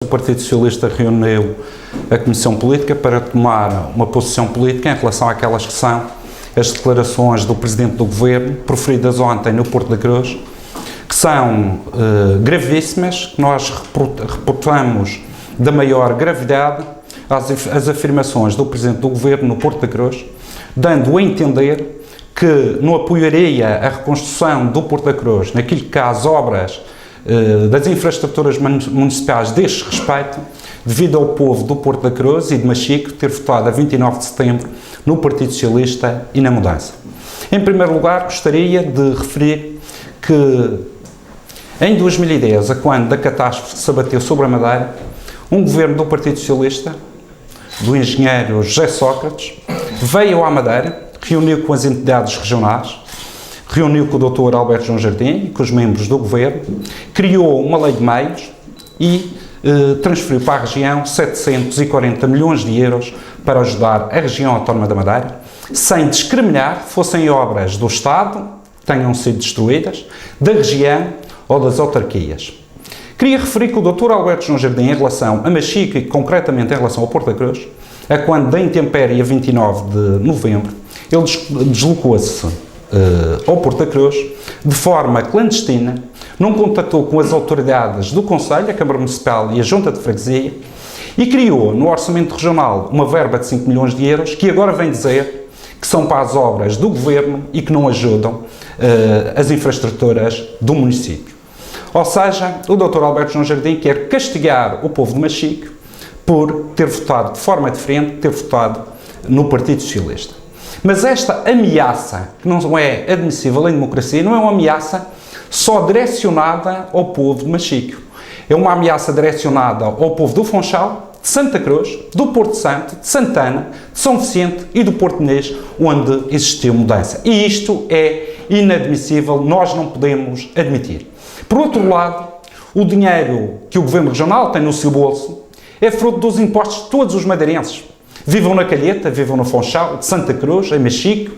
O Partido Socialista reuniu a Comissão Política para tomar uma posição política em relação àquelas que são as declarações do Presidente do Governo, proferidas ontem no Porto da Cruz, que são gravíssimas, que nós reportamos da maior gravidade as afirmações do Presidente do Governo no Porto da Cruz, dando a entender que não apoiaria a reconstrução do Porto da Cruz naquilo que às obras das infraestruturas municipais deste respeito, devido ao povo do Porto da Cruz e de Machico ter votado a 29 de setembro no Partido Socialista e na mudança. Em primeiro lugar, gostaria de referir que em 2010, a quando da catástrofe que se abateu sobre a Madeira, um governo do Partido Socialista, do engenheiro José Sócrates, veio à Madeira, reuniu com as entidades regionais, reuniu com o Dr. Alberto João Jardim e com os membros do Governo, criou uma lei de meios e transferiu para a região 740 milhões de euros para ajudar a região autónoma da Madeira, sem discriminar, fossem obras do Estado, tenham sido destruídas, da região ou das autarquias. Queria referir que o Dr. Alberto João Jardim, em relação a Machico e concretamente em relação ao Porto da Cruz, a quando da intempérie a 29 de novembro, ele deslocou-se ao Porto da Cruz, de forma clandestina, não contactou com as autoridades do Conselho, a Câmara Municipal e a Junta de Freguesia, e criou no Orçamento Regional uma verba de 5 milhões de euros, que agora vem dizer que são para as obras do Governo e que não ajudam as infraestruturas do município. Ou seja, o Dr. Alberto João Jardim quer castigar o povo de Machico por ter votado de forma diferente, ter votado no Partido Socialista. Mas esta ameaça, que não é admissível em democracia, não é uma ameaça só direcionada ao povo de Machico. É uma ameaça direcionada ao povo do Funchal, de Santa Cruz, do Porto Santo, de Santana, de São Vicente e do Porto Menezes, onde existiu mudança. E isto é inadmissível, nós não podemos admitir. Por outro lado, o dinheiro que o Governo Regional tem no seu bolso é fruto dos impostos de todos os madeirenses. Vivam na Calheta, vivam no Funchal, de Santa Cruz, em Machico,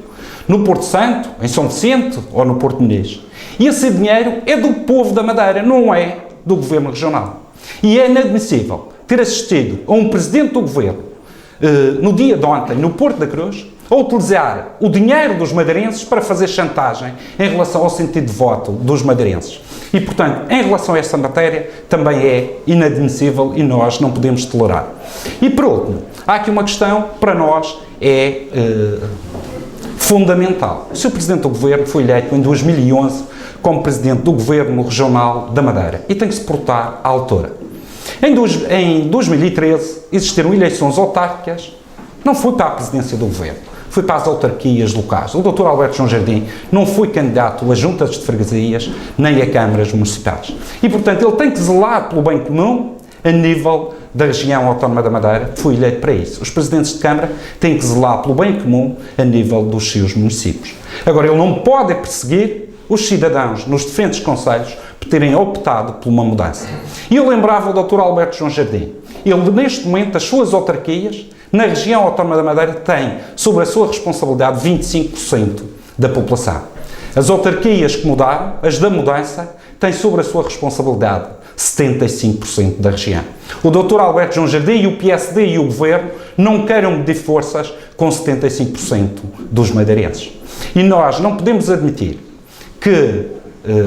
no Porto Santo, em São Vicente ou no Porto Menezes. E esse dinheiro é do povo da Madeira, não é do Governo Regional. E é inadmissível ter assistido a um Presidente do Governo, no dia de ontem, no Porto da Cruz, a utilizar o dinheiro dos madeirenses para fazer chantagem em relação ao sentido de voto dos madeirenses. E, portanto, em relação a esta matéria, também é inadmissível e nós não podemos tolerar. E, por último, há aqui uma questão que para nós é fundamental. O Sr. Presidente do Governo foi eleito em 2011 como Presidente do Governo Regional da Madeira e tem que se portar à altura. Em 2013 existiram eleições autárquicas, não foi para a presidência do Governo, foi para as autarquias locais. O Dr. Alberto João Jardim não foi candidato a juntas de freguesias nem a câmaras municipais. E, portanto, ele tem que zelar pelo bem comum a nível da região autónoma da Madeira, foi eleito para isso. Os presidentes de Câmara têm que zelar pelo bem comum a nível dos seus municípios. Agora, ele não pode perseguir os cidadãos nos diferentes concelhos por terem optado por uma mudança. E eu lembrava o Dr. Alberto João Jardim, ele neste momento, as suas autarquias, na região autónoma da Madeira, tem sobre a sua responsabilidade 25% da população. As autarquias que mudaram, as da mudança, têm sobre a sua responsabilidade 75% da região. O Dr. Alberto João Jardim e o PSD e o Governo não queiram medir forças com 75% dos madeirenses. E nós não podemos admitir que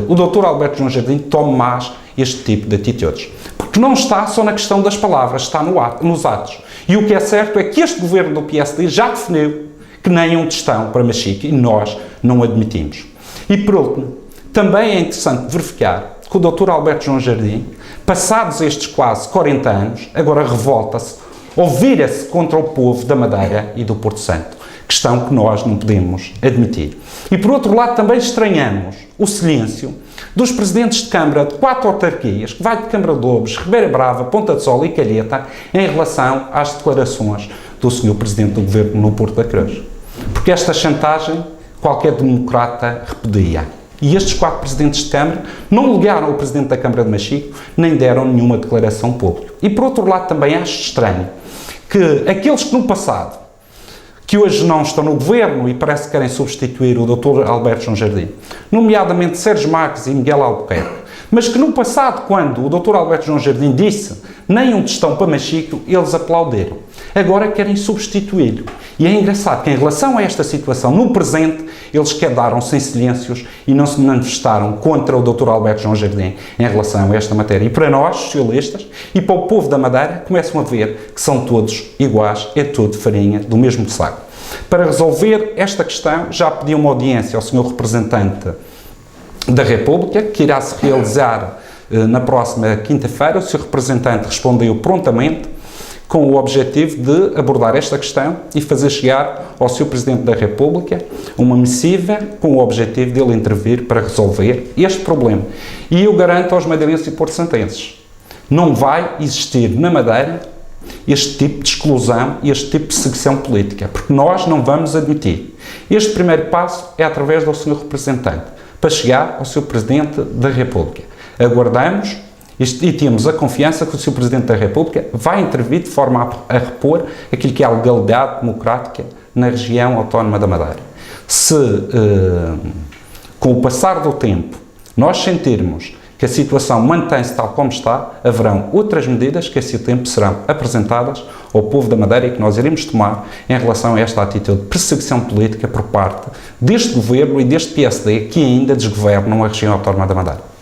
o Dr. Alberto João Jardim tome mais este tipo de atitudes. Porque não está só na questão das palavras, está nos atos. E o que é certo é que este governo do PSD já definiu que nem um tostão para Machico e nós não admitimos. E por último, também é interessante verificar que o Dr. Alberto João Jardim, passados estes quase 40 anos, agora revolta-se ou vira-se contra o povo da Madeira e do Porto Santo. Questão que nós não podemos admitir. E por outro lado também estranhamos o silêncio dos presidentes de Câmara de 4 autarquias, que vai de Câmara de Lobos, Ribeira Brava, Ponta de Sol e Calheta, em relação às declarações do Sr. Presidente do Governo no Porto da Cruz. Porque esta chantagem qualquer democrata repudia. E estes 4 presidentes de Câmara não ligaram ao Presidente da Câmara de Machico, nem deram nenhuma declaração pública. E por outro lado também acho estranho que aqueles que no passado, que hoje não estão no Governo e parece que querem substituir o Dr. Alberto João Jardim, nomeadamente Sérgio Marques e Miguel Albuquerque, mas que no passado, quando o Dr. Alberto João Jardim disse nem um tostão para Machico, eles aplaudiram. Agora querem substituí-lo. E é engraçado que em relação a esta situação, no presente, eles quedaram-se em silêncios e não se manifestaram contra o Dr. Alberto João Jardim em relação a esta matéria. E para nós, socialistas, e para o povo da Madeira, começam a ver que são todos iguais, é tudo farinha do mesmo saco. Para resolver esta questão, já pedi uma audiência ao Sr. Representante da República, que irá se realizar na próxima quinta-feira. O Sr. Representante respondeu prontamente com o objetivo de abordar esta questão e fazer chegar ao Sr. Presidente da República uma missiva com o objetivo de ele intervir para resolver este problema. E eu garanto aos madeirenses e porto-santenses, não vai existir na Madeira este tipo de exclusão e este tipo de perseguição política, porque nós não vamos admitir. Este primeiro passo é através do Sr. Representante, para chegar ao Sr. Presidente da República. Aguardamos e temos a confiança que o Sr. Presidente da República vai intervir de forma a repor aquilo que é a legalidade democrática na região autónoma da Madeira. Se, com o passar do tempo, nós sentirmos que a situação mantém-se tal como está, haverão outras medidas que a esse tempo serão apresentadas ao povo da Madeira e que nós iremos tomar em relação a esta atitude de perseguição política por parte deste Governo e deste PSD que ainda desgovernam a região autónoma da Madeira.